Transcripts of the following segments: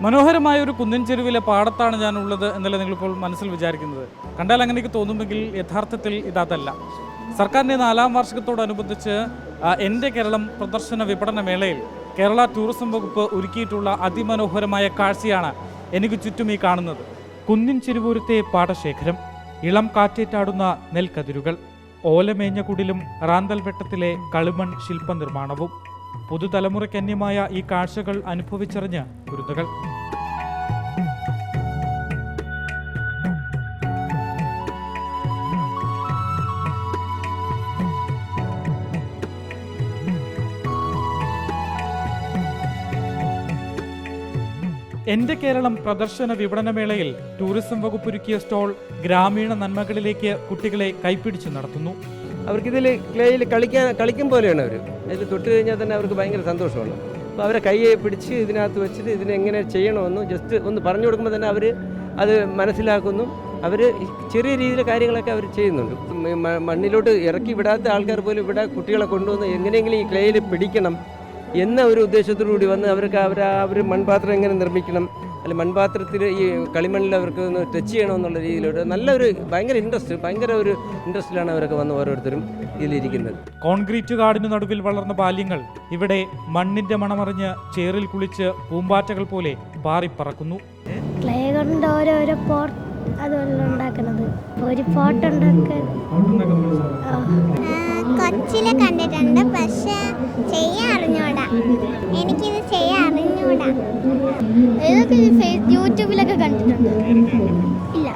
മനോഹരമായ ഒരു കുന്നിൻ ചെരുവിലെ പാടത്താണ് ഞാനുള്ളത് എന്നല്ല നിങ്ങളിപ്പോൾ മനസ്സിൽ വിചാരിക്കുന്നത്. കണ്ടാൽ അങ്ങനെയൊക്കെ തോന്നുമെങ്കിൽ യഥാർത്ഥത്തിൽ ഇതല്ല. സർക്കാരിൻ്റെ 4ാം വാർഷികത്തോടനുബന്ധിച്ച് എൻ്റെ കേരളം പ്രദർശന വിപണന മേളയിൽ കേരള ടൂറിസം വകുപ്പ് ഒരുക്കിയിട്ടുള്ള അതിമനോഹരമായ കാഴ്ചയാണ് എനിക്ക് ചുറ്റും ഈ കാണുന്നത്. കുന്നിൻ ചെരുവൂരത്തെ പാടശേഖരം, ഇളം കാറ്റേറ്റാടുന്ന നെൽക്കതിരുകൾ, ഓലമേഞ്ഞ കുടിലും റാന്തൽ വെട്ടത്തിലെ കളിമൺ ശില്പനിർമ്മാണവും. പുതുതലമുറയ്ക്കന്യമായ ഈ കാഴ്ചകൾ അനുഭവിച്ചറിഞ്ഞ കുരുന്നുകൾ. എൻ്റെ കേരളം പ്രദർശന വിപണനമേളയിൽ ടൂറിസം വകുപ്പൊരുക്കിയ സ്റ്റോൾ ഗ്രാമീണ നന്മകളിലേക്ക് കുട്ടികളെ കൈപ്പിടിച്ചു നടത്തുന്നു. അവർക്കിതിൽ ക്ലേയിൽ കളിക്കും പോലെയാണ് അവർ. അതിൽ തൊട്ട് കഴിഞ്ഞാൽ തന്നെ അവർക്ക് ഭയങ്കര സന്തോഷമാണ്. അപ്പോൾ അവരെ കൈയെ പിടിച്ച് ഇതിനകത്ത് വെച്ചിട്ട് ഇതിനെങ്ങനെ ചെയ്യണമെന്ന് ജസ്റ്റ് ഒന്ന് പറഞ്ഞു കൊടുക്കുമ്പോൾ തന്നെ അവർ അത് മനസ്സിലാക്കുന്നു. അവർ ചെറിയ രീതിയിൽ കാര്യങ്ങളൊക്കെ അവർ ചെയ്യുന്നുണ്ട്. മണ്ണിലോട്ട് ഇറക്കി വിടാത്ത ആൾക്കാർ പോലും ഇവിടെ കുട്ടികളെ കൊണ്ടുവന്ന് എങ്ങനെയെങ്കിലും ഈ ക്ലേയിൽ പിടിക്കണം എന്ന ഒരു ഉദ്ദേശത്തോടുകൂടി വന്ന് അവർക്ക് അവർ മൺപാത്രം എങ്ങനെ നിർമ്മിക്കണം, അല്ലെങ്കിൽ മൺപാത്രത്തിൽ ഈ കളിമണ്ണിൽ അവർക്ക് ഒന്ന് ടച്ച് ചെയ്യണമെന്നുള്ള രീതിയിലോട്ട് നല്ലൊരു ഭയങ്കര ഇൻട്രസ്റ്റിലാണ് അവരൊക്കെ വന്ന് ഓരോരുത്തരും ഇതിലിരിക്കുന്നത്. കോൺക്രീറ്റ് കാടിന് നടുവിൽ വളർന്ന ബാല്യങ്ങൾ ഇവിടെ മണ്ണിന്റെ മണമറിഞ്ഞ് ചേറിൽ കുളിച്ച് പൂമ്പാറ്റകൾ പോലെ പാറിപ്പറക്കുന്നു. ക്ലേ കൊണ്ട് ഓരോരോ പോട്ട് അതുപോലെ ഉണ്ടാക്കുന്നത്. ഒരു പോട്ട് ഉണ്ടാക്കാൻ കൊച്ചിലെ കണ്ടിട്ടുണ്ട്, പക്ഷെ ചെയ്യാൻ അറിഞ്ഞൂടാ. എനിക്കിത് ചെയ്യാൻ അറിഞ്ഞൂടാ. ഏതൊക്കെ യൂട്യൂബിലൊക്കെ കണ്ടിട്ടുണ്ട്. ഇല്ല,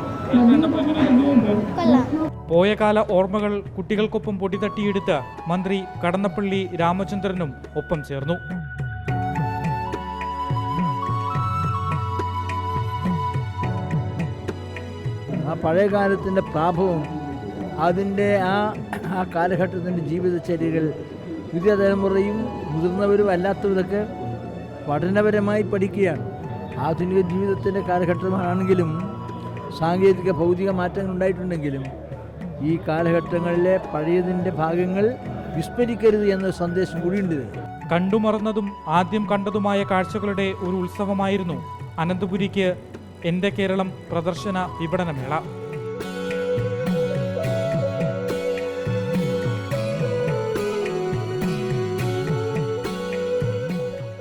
കൊള്ളാം. പോയകാല ഓർമ്മകൾ കുട്ടികൾക്കൊപ്പം പൊടിതട്ടിയെടുത്ത് മന്ത്രി കടന്നപ്പള്ളി രാമചന്ദ്രനും ഒപ്പം ചേർന്നു. ആ പഴയകാലത്തിൻ്റെ പ്രാഭവം, അതിൻ്റെ ആ കാലഘട്ടത്തിൻ്റെ ജീവിതചര്യകൾ പുതിയ തലമുറയും മുതിർന്നവരും അല്ലാത്തവരൊക്കെ പഠനപരമായി പഠിക്കുകയാണ്. ആധുനിക ജീവിതത്തിൻ്റെ കാലഘട്ടമാണെങ്കിലും സാങ്കേതിക ഭൗതിക മാറ്റങ്ങൾ ഉണ്ടായിട്ടുണ്ടെങ്കിലും ഈ കാലഘട്ടങ്ങളിലെ പഴയതിൻ്റെ ഭാഗങ്ങൾ വിസ്മരിക്കരുത് എന്ന സന്ദേശം കൂടിയുണ്ട്. കണ്ടുമറന്നതും ആദ്യം കണ്ടതുമായ കാഴ്ചകളുടെ ഒരു ഉത്സവമായിരുന്നു അനന്തപുരിക്ക് എൻ്റെ കേരളം പ്രദർശന വിപണനമേള.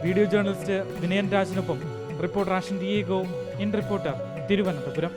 വീഡിയോ ജേർണലിസ്റ്റ് വിനയൻ രാജിനൊപ്പം reporter Ashan Diego, in reporter, Thiruvananthapuram.